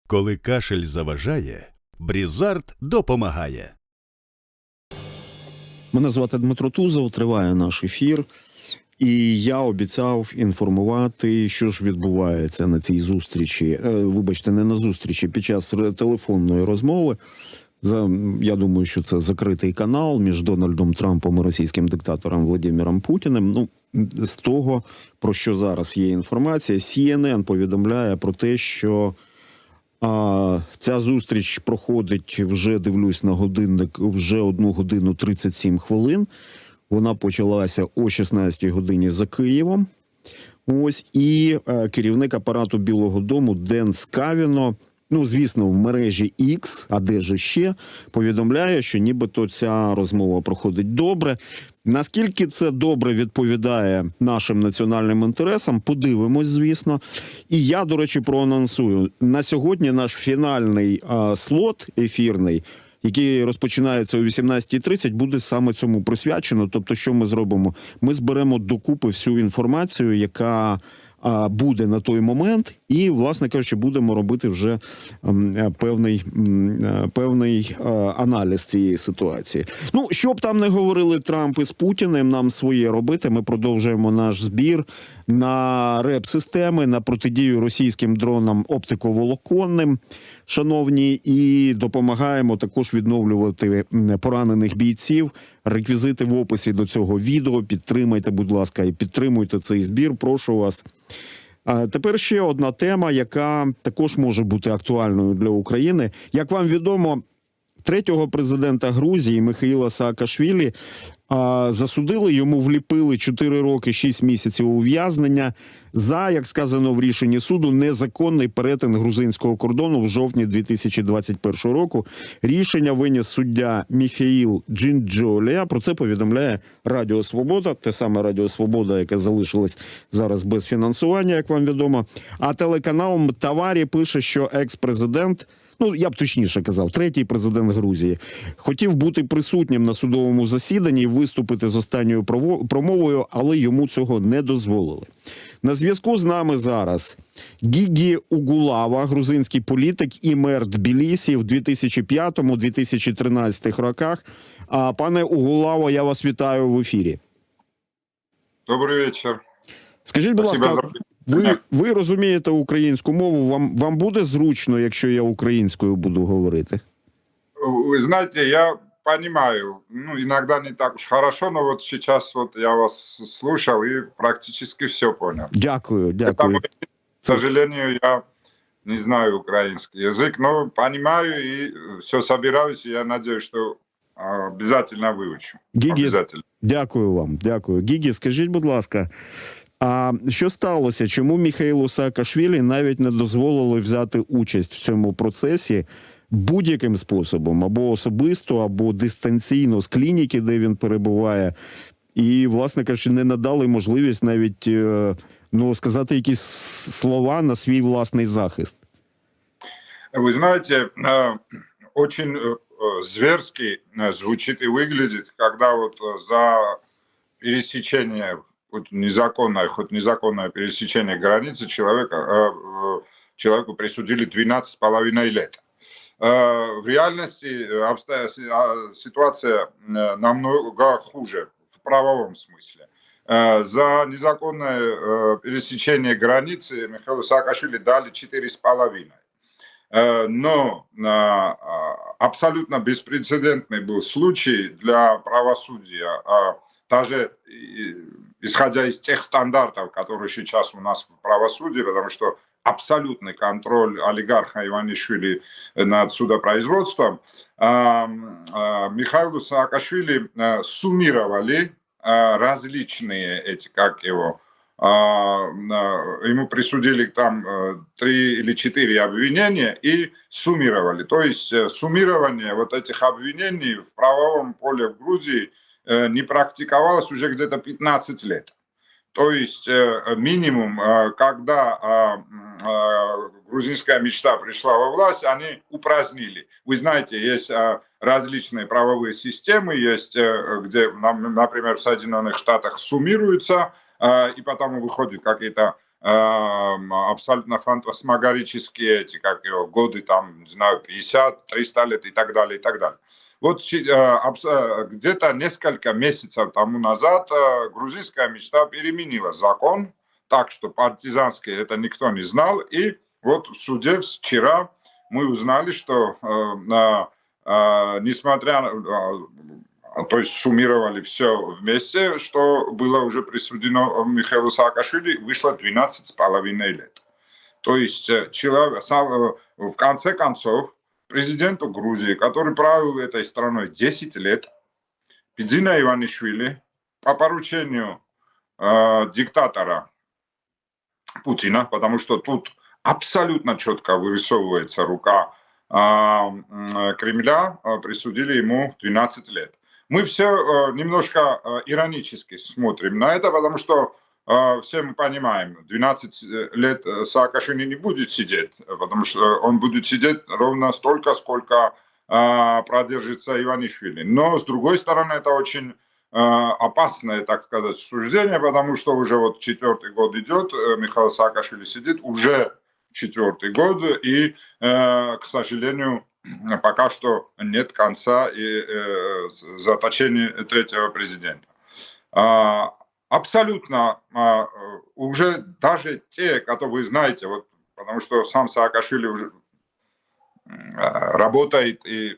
Коли кашель заважає, Брізард допомагає. Мене звати Дмитро Тузов, триває наш ефір. І я обіцяв інформувати, що ж відбувається на цій зустрічі. Вибачте, не на зустрічі, під час телефонної розмови. Я думаю, що це закритий канал між Дональдом Трампом і російським диктатором Владимиром Путіним. Ну, з того, про що зараз є інформація, CNN повідомляє про те, що ця зустріч проходить, вже дивлюсь на годинник, вже 1 годину 37 хвилин. Вона почалася о 16 годині за Києвом. Ось, і керівник апарату Білого дому Ден Скавіно, ну, звісно, в мережі X, а де ж ще, повідомляє, що нібито ця розмова проходить добре. Наскільки це добре відповідає нашим національним інтересам, подивимось, звісно. І я, до речі, проанонсую. На сьогодні наш фінальний слот ефірний, який розпочинається о 18:30, буде саме цьому присвячено. Тобто, що ми зробимо? Ми зберемо докупи всю інформацію, яка буде на той момент, і, власне кажучи, будемо робити вже певний аналіз цієї ситуації. Ну, що б там не говорили Трамп із Путіним, нам своє робити. Ми продовжуємо наш збір на РЕП-системи, на протидію російським дронам оптиковолоконним, шановні, і допомагаємо також відновлювати поранених бійців. Реквізити в описі до цього відео. Підтримайте, будь ласка, і підтримуйте цей збір. Прошу вас. Тепер ще одна тема, яка також може бути актуальною для України. Як вам відомо, третього президента Грузії Міхеїла Саакашвілі засудили, йому вліпили 4 роки 6 місяців ув'язнення за, як сказано в рішенні суду, незаконний перетин грузинського кордону в жовтні 2021 року. Рішення виніс суддя Міхеїл Джинджолія. Про це повідомляє Радіо Свобода, те саме Радіо Свобода, яке залишилось зараз без фінансування, як вам відомо. А телеканал Мтаварі пише, що екс-президент, ну, я б точніше казав, третій президент Грузії, хотів бути присутнім на судовому засіданні і виступити з останньою промовою, але йому цього не дозволили. На зв'язку з нами зараз Гігі Угулава, грузинський політик і мер Тбілісі в 2005-2013 роках. Пане Угулаво, я вас вітаю в ефірі. Добрий вечір. Скажіть, будь ласка, ви розумієте українську мову, вам буде зручно, якщо я українською буду говорити? Ви знаєте, я понимаю, ну, иногда не так уж хорошо, но вот сейчас вот я вас слушал и практически все понял. Дякую. Поэтому, к сожалению, я не знаю украинский язык, но понимаю и все собираюсь, и я надеюсь, что обязательно выучу. Гігі, дякую вам, дякую. Гігі, скажіть, будь ласка, а що сталося? Чому Міхеїлу Саакашвілі навіть не дозволили взяти участь в цьому процесі будь-яким способом, або особисто, або дистанційно з клініки, де він перебуває, і, власне кажучи, не надали можливість навіть, ну, сказати якісь слова на свій власний захист? Вы знаете, очень зверски звучит и выглядит, когда вот за пересечение, хоть незаконное пересечение границы человеку присудили 12,5 лет. В реальности ситуация намного хуже в правовом смысле. За незаконное пересечение границы Михаилу Саакашвили дали 4,5. Но абсолютно беспрецедентный был случай для правосудия. Даже исходя из тех стандартов, которые сейчас у нас в правосудии, потому что абсолютный контроль олигарха Иванишвили над судопроизводством, Михаилу Саакашвили суммировали различные эти, ему присудили там 3 или 4 обвинения и суммировали. То есть суммирование вот этих обвинений в правовом поле в Грузии не практиковалось уже где-то 15 лет. То есть минимум, когда грузинская мечта пришла во власть, они упразднили. Вы знаете, есть различные правовые системы, есть, где, например, в Соединенных Штатах суммируются, и потом выходят какие-то абсолютно фантасмагорические эти, как его, годы, там, не знаю, 50, 300 лет и так далее, и так далее. Вот где-то несколько месяцев тому назад грузинская мечта переменила закон, так что партизанский это никто не знал, и вот в суде вчера мы узнали, что несмотря на... То есть суммировали все вместе, что было уже присуждено Михаилу Саакашвили, вышло 12,5 лет. То есть человек, в конце концов, президенту Грузии, который правил этой страной 10 лет, Бидзина Иванишвили, по поручению диктатора Путина, потому что тут абсолютно четко вырисовывается рука Кремля, присудили ему 12 лет. Мы все немножко иронически смотрим на это, потому что все мы понимаем, 12 лет Саакашвили не будет сидеть, потому что он будет сидеть ровно столько, сколько продержится Иванишвили. Но, с другой стороны, это очень опасное, так сказать, суждение, потому что уже вот 4-й год идет, Михаил Саакашвили сидит уже 4-й год, и, к сожалению, пока что нет конца и заточения 3-го президента. Абсолютно уже даже те, которые вы знаете, вот, потому что сам Саакашвили уже работает и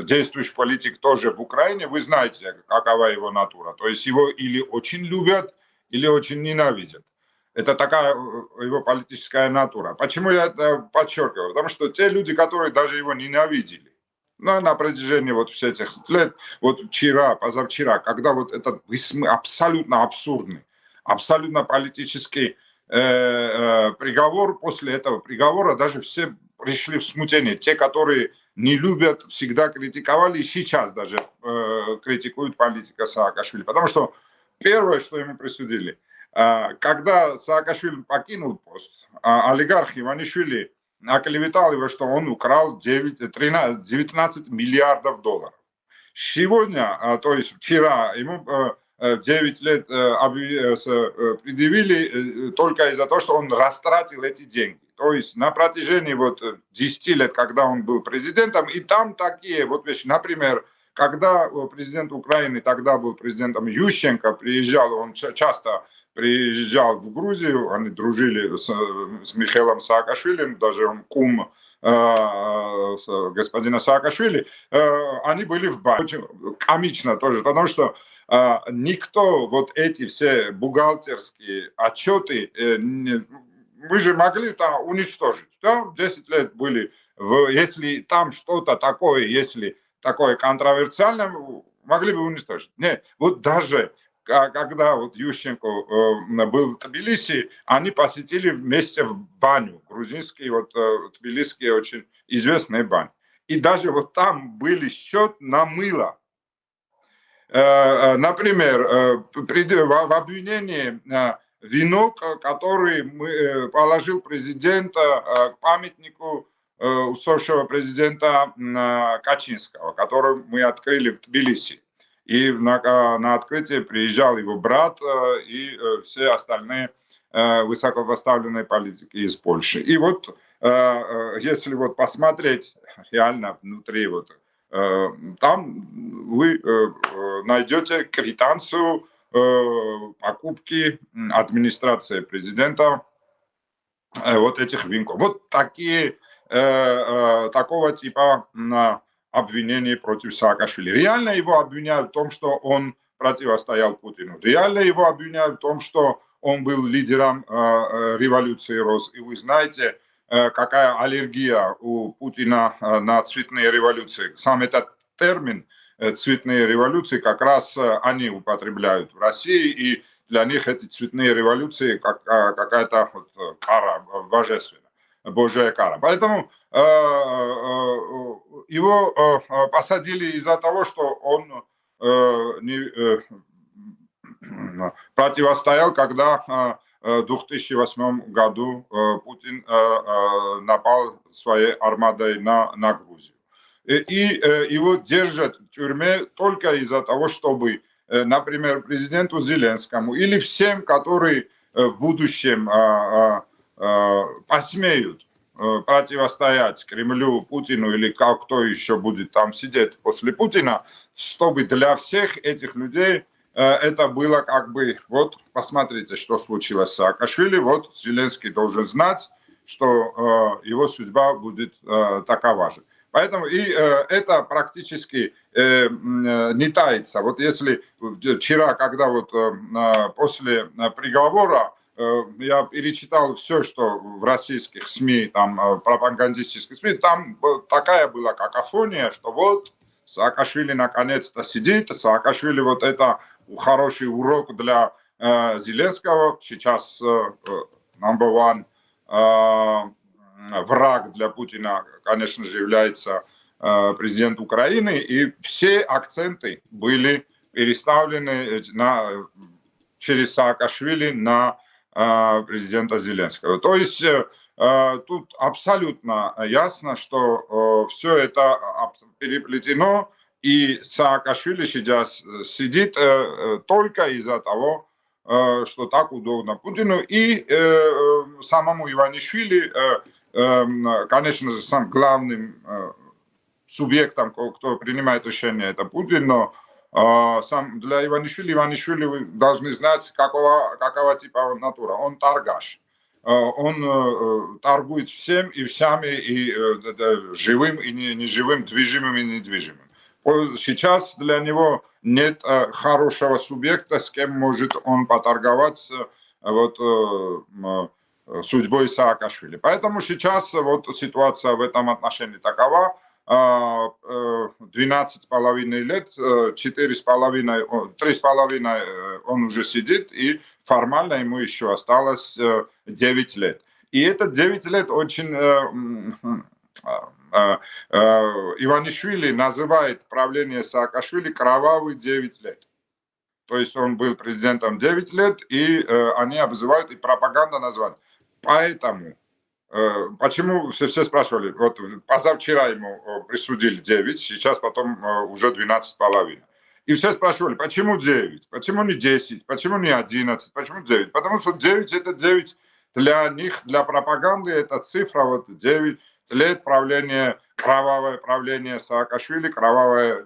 действующий политик тоже в Украине, вы знаете, какова его натура. То есть его или очень любят, или очень ненавидят. Это такая его политическая натура. Почему я это подчеркиваю? Потому что те люди, которые даже его ненавидели, на протяжении вот всех этих лет, вот вчера, позавчера, когда вот этот абсолютно абсурдный, абсолютно политический приговор, после этого приговора даже все пришли в смятение. Те, которые не любят, всегда критиковали, и сейчас даже критикуют политика Саакашвили. Потому что первое, что ему присудили, когда Саакашвили покинул пост, олигарх Иванишвили оклеветал его, что он украл 19 миллиардов долларов. Сегодня, то есть вчера, ему 9 лет предъявили только из-за того, что он растратил эти деньги. То есть на протяжении вот 10 лет, когда он был президентом, и там такие вот вещи, например, когда президент Украины, тогда был президентом Ющенко, приезжал, он часто приезжал в Грузию, они дружили с Михаилом Саакашвили, даже он кум господина Саакашвили, они были в бане. Очень комично тоже, потому что никто вот эти все бухгалтерские отчеты, мы же могли там уничтожить. Да? 10 лет были, если там что-то такое, если такое контроверсиальное, могли бы уничтожить. Нет, вот даже когда вот Ющенко был в Тбилиси, они посетили вместе в баню, грузинские, вот тбилисские очень известные бани. И даже вот там были счет на мыло. Например, в обвинении венок, который положил президент к памятнику усопшего президента Качинского, который мы открыли в Тбилиси. И на открытие приезжал его брат и все остальные высокопоставленные политики из Польши. И вот если вот посмотреть реально внутри, вот, там вы найдете квитанцию покупки администрации президента вот этих венков. Вот такие, такого типа обвинений против Саакашвили. Реально его обвиняют в том, что он противостоял Путину. Реально его обвиняют в том, что он был лидером революции РОС. И вы знаете, какая аллергия у Путина на цветные революции. Сам этот термин цветные революции как раз они употребляют в России, и для них эти цветные революции как какая-то вот кара божественная. Божья кара. Поэтому его посадили из-за того, что он противостоял, когда в 2008 году Путин напал своей армадой на Грузию. И его держат в тюрьме только из-за того, чтобы, например, президенту Зеленскому или всем, которые в будущем посмеют противостоять Кремлю, Путину или кто еще будет там сидеть после Путина, чтобы для всех этих людей это было как бы, вот посмотрите, что случилось с Саакашвили, вот Зеленский должен знать, что его судьба будет такова же. Поэтому и это практически не тается. Вот если вчера, когда вот после приговора я перечитал все, что в российских СМИ, там пропагандистских СМИ, там такая была какофония, что вот Саакашвили наконец-то сидит, Саакашвили вот это хороший урок для Зеленского, сейчас number one враг для Путина, конечно же, является президент Украины, и все акценты были переставлены через Саакашвили на президента Зеленского. То есть тут абсолютно ясно, что все это переплетено, и Саакашвили сейчас сидит только из-за того, что так удобно Путину, и самому Иванишвили, конечно же, самым главным субъектом, кто принимает решение, это Путин, но для Иванишвили вы должны знать, какого типа натура. Он торгаш. Он торгует всем и всеми, и живым, и неживым, движимым и недвижимым. Сейчас для него нет хорошего субъекта, с кем может он поторговать вот, судьбой Саакашвили. Поэтому сейчас вот ситуация в этом отношении такова. 12,5 лет, 3,5 он уже сидит, и формально ему еще осталось 9 лет. И это 9 лет очень... Иванишвили называет правление Саакашвили кровавый 9 лет. То есть он был президентом 9 лет, и они обзывают, и пропаганда назвали. Поэтому, почему все спрашивали, вот позавчера ему присудили 9, сейчас потом уже 12,5. И все спрашивали, почему 9, почему не 10, почему не 11, почему 9? Потому что 9 это 9 для них, для пропаганды, это цифра, вот 9 лет правления, кровавое правление Саакашвили, кровавое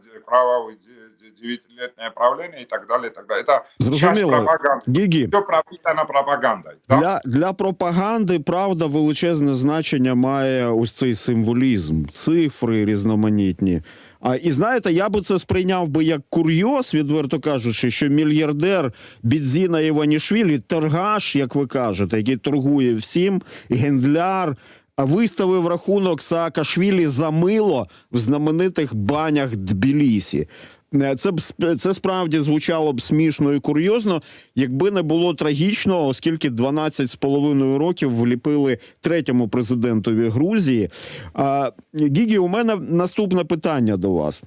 9-летнее правление и так далее, и так далее. Это часть пропаганды. Гігі, Все пропитано пропагандой. Да? для пропаганди, правда, величезне значення має ось цей символізм, цифри різноманітні. І знаєте, я би це сприйняв би як курйоз, відверто кажучи, що мільярдер Бідзіна Іванішвілі, торгаш, як ви кажете, який торгує всім, гендляр, виставив рахунок Саакашвілі за мило в знаменитих банях Тбілісі. Це справді звучало б смішно і курйозно, якби не було трагічно, оскільки 12,5 років вліпили третьому президентові Грузії. Гігі, у мене наступне питання до вас.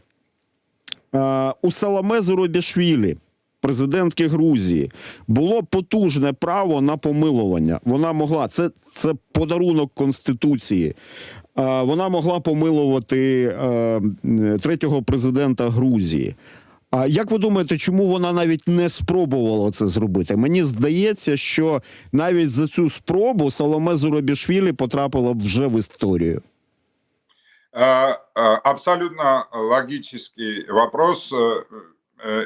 У Саломе Зурабішвілі, президентки Грузії, було потужне право на помилування. Вона могла, це подарунок Конституції, вона могла помилувати третього президента Грузії. А як ви думаєте, чому вона навіть не спробувала це зробити? Мені здається, що навіть за цю спробу Саломе Зурабішвілі потрапила вже в історію. Абсолютно логический вопрос.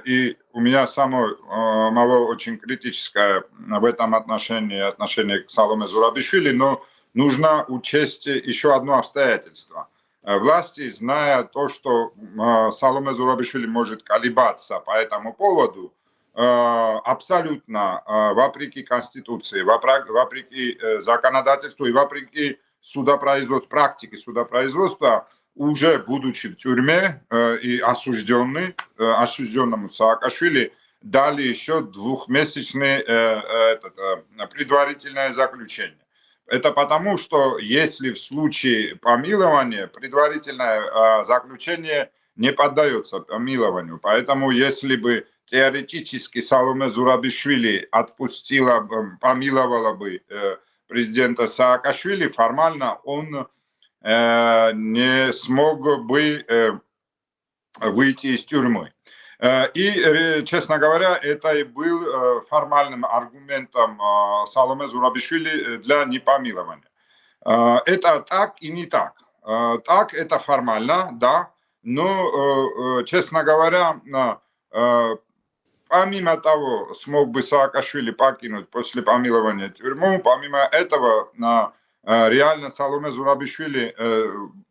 И у меня самого очень критическое в этом отношение к Саломе Зурабишвили, но нужно учесть еще одно обстоятельство. Власти, зная то, что Саломе Зурабишвили может колебаться по этому поводу, абсолютно вопреки Конституции, вопреки законодательству и вопреки практике судопроизводства, уже будучи в тюрьме и осужденному Саакашвили, дали еще двухмесячное предварительное заключение. Это потому, что если в случае помилования предварительное заключение не поддается помилованию. Поэтому если бы теоретически Саломе Зурабишвили помиловала бы президента Саакашвили, формально он не смог бы выйти из тюрьмы. И, честно говоря, это и был формальным аргументом Саломе Зурабишвили для непомилования. Это так и не так. Так это формально, да, но, честно говоря, помимо того, смог бы Саакашвили покинуть после помилования тюрьму, помимо этого, реально Саломе Зурабишвили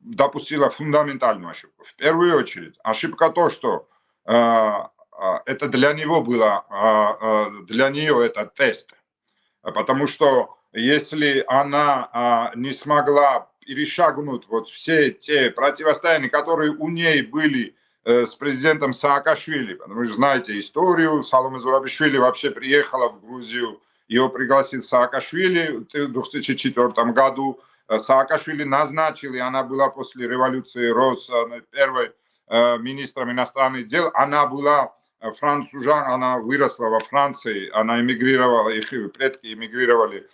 допустила фундаментальную ошибку. В первую очередь, ошибка то, что это для него было, для нее это тест. Потому что если она не смогла перешагнуть вот все те противостояния, которые у ней были с президентом Саакашвили, потому что знаете историю, Саломе Зурабишвили вообще приехала в Грузию, ее пригласил Саакашвили в 2004 году, Саакашвили назначил, и она была после революции РОС первой министром иностранных дел, она была францужан, она выросла во Франции, она эмигрировала, их предки эмигрировали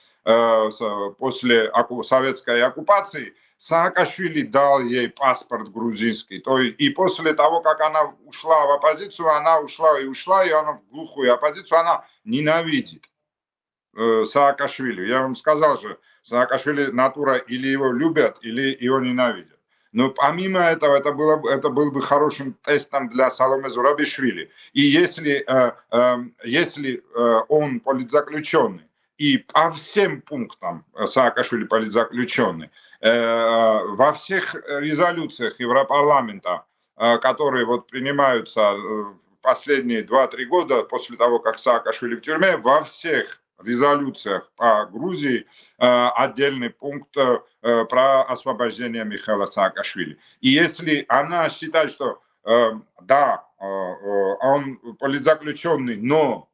после советской оккупации. Саакашвили дал ей паспорт грузинский. И после того, как она ушла в оппозицию, она ушла, и она в глухую оппозицию, она ненавидит Саакашвили. Я вам сказал же, Саакашвили натура или его любят, или его ненавидят. Но помимо этого, это был бы хорошим тестом для Саломе Зурабишвили. И если он политзаключенный, и по всем пунктам Саакашвили политзаключенный, во всех резолюциях Европарламента, которые вот принимаются последние 2-3 года после того, как Саакашвили в тюрьме, во всех резолюциях по Грузии отдельный пункт про освобождение Михаила Саакашвили. И если она считает, что да, он политзаключенный, но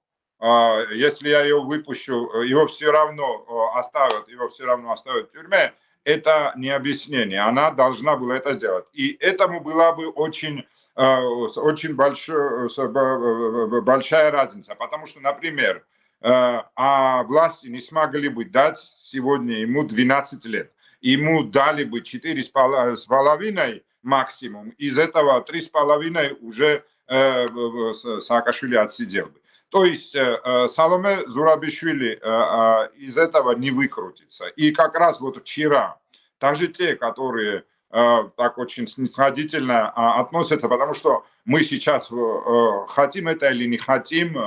если я его выпущу, его все равно оставят в тюрьме, это не объяснение. Она должна была это сделать. И этому была бы очень большая разница. Потому что, например, власти не смогли бы дать сегодня ему 12 лет. Ему дали бы 4,5 максимум. Из этого 3,5 уже Саакашвили отсидел бы. То есть Саломе Зурабишвили из этого не выкрутится. И как раз вот вчера, даже те, которые так очень снисходительно относятся, потому что мы сейчас хотим это или не хотим,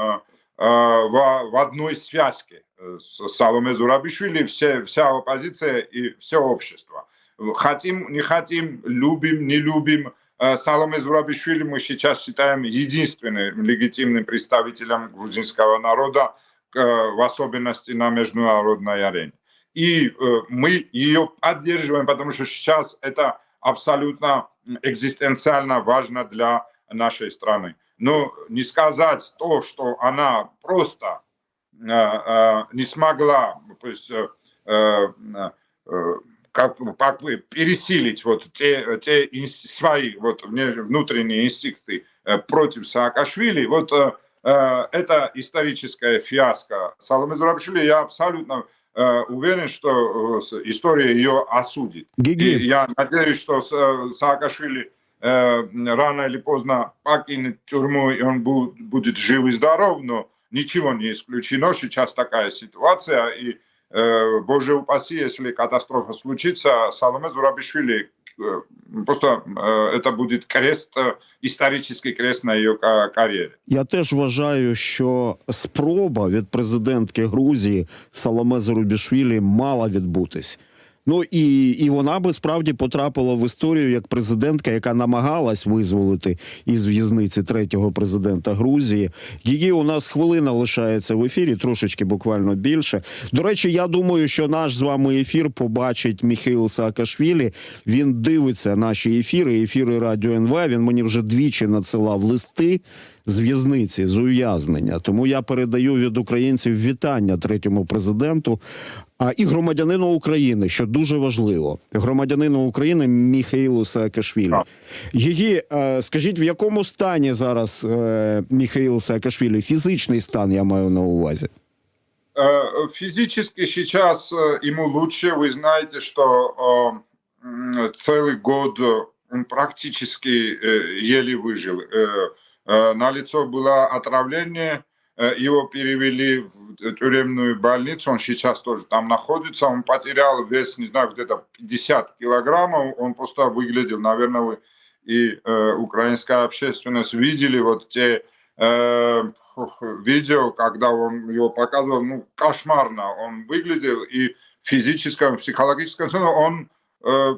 в одной связке с Саломе Зурабишвили вся оппозиция и все общество. Хотим, не хотим, любим, не любим, Саломе Зурабишвили мы сейчас считаем единственным легитимным представителем грузинского народа, в особенности на международной арене. И мы ее поддерживаем, потому что сейчас это абсолютно экзистенциально важно для нашей страны. Но не сказать то, что она просто не смогла, то есть, как бы пересилить вот те свои вот внутренние инстинкты против Саакашвили, вот это историческая фиаско Саломе Зурабишвили. Я абсолютно уверен, что история ее осудит. И я надеюсь, что Саакашвили рано или поздно покинет тюрьму, и он будет жив и здоров, но ничего не исключено. Сейчас такая ситуация, и Боже упаси, если катастрофа случится, Саломе Зурабишвили, просто это буде крест, історичний крест на її кар'єрі. Я теж вважаю, що спроба від президентки Грузії Саломе Зурабішвілі мала відбутись. Ну і вона би справді потрапила в історію як президентка, яка намагалась визволити із в'язниці третього президента Грузії. Її у нас хвилина лишається в ефірі, трошечки буквально більше. До речі, я думаю, що наш з вами ефір побачить Міхеїл Саакашвілі. Він дивиться наші ефіри Радіо НВ. Він мені вже двічі надсилав листи з в'язниці, з ув'язнення. Тому я передаю від українців вітання третьому президенту і громадянину України, що дуже важливо. Громадянину України Міхеїлу Саакашвілі. Гігі, скажіть, в якому стані зараз Міхеїл Саакашвілі? Фізичний стан я маю на увазі. Физически сейчас ему лучше. Вы знаете, что целый год он практически еле выжил. налицо было отравление, его перевели в тюремную больницу, он сейчас тоже там находится, он потерял вес, не знаю, где-то 50 килограммов, он просто выглядел, наверное, вы и украинская общественность видели вот те видео, когда он его показывал, ну, кошмарно он выглядел, и в физическом, в психологическом смысле он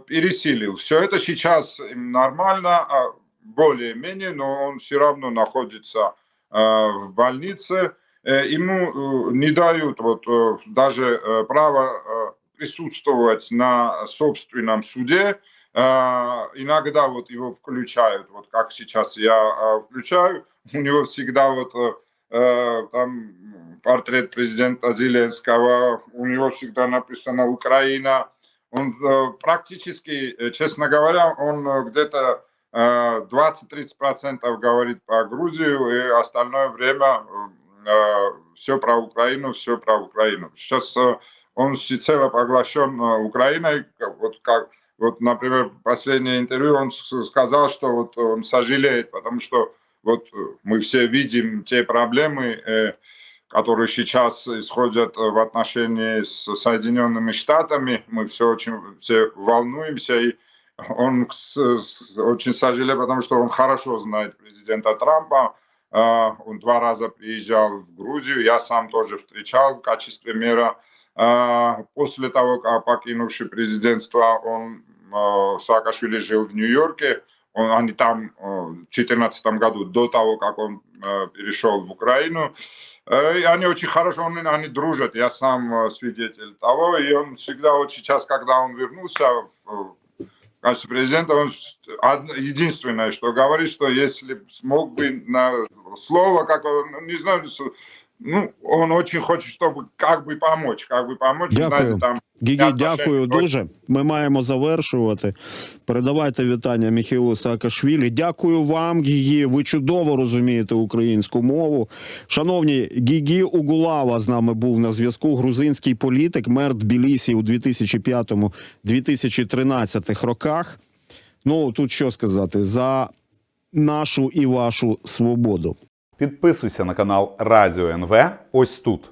пересилил. Все это сейчас нормально, более-менее, но он все равно находится в больнице. Ему не дают вот даже право присутствовать на собственном суде. Иногда вот его включают, вот как сейчас я включаю, у него всегда вот там портрет президента Зеленского, у него всегда написано «Украина». Он практически, честно говоря, он где-то 20-30% говорит про Грузию, и остальное время все про Украину, все про Украину. Сейчас он всецело поглощен Украиной, вот как, вот, например, последнее интервью он сказал, что вот он сожалеет, потому что вот мы все видим те проблемы, которые сейчас исходят в отношении с Соединенными Штатами. Мы все волнуемся, и он очень сожалеет, потому что он хорошо знает президента Трампа. Он 2 раза приезжал в Грузию, я сам тоже встречал в качестве мэра. После того, как покинувший президентство, Саакашвили жил в Нью-Йорке. Они там в 2014 году, до того, как он перешел в Украину. И они очень хорошо, они дружат, я сам свидетель того. И он всегда, вот сейчас, когда он вернулся в качестве президента, он единственное, что говорит, что если смог бы на слово, как он, не знаю, ну, он очень хоче, щоб как би помочь. Дякую. Знаєте, там, Гігі, дякую дуже. Ми маємо завершувати. Передавайте вітання Міхейлу Саакашвілі. Дякую вам, Гігі. Ви чудово розумієте українську мову. Шановні, Гігі Угулава з нами був на зв'язку. Грузинський політик, мер Тбілісі у 2005-2013 роках. Ну, тут що сказати, за нашу і вашу свободу. Підписуйся на канал Радіо НВ ось тут.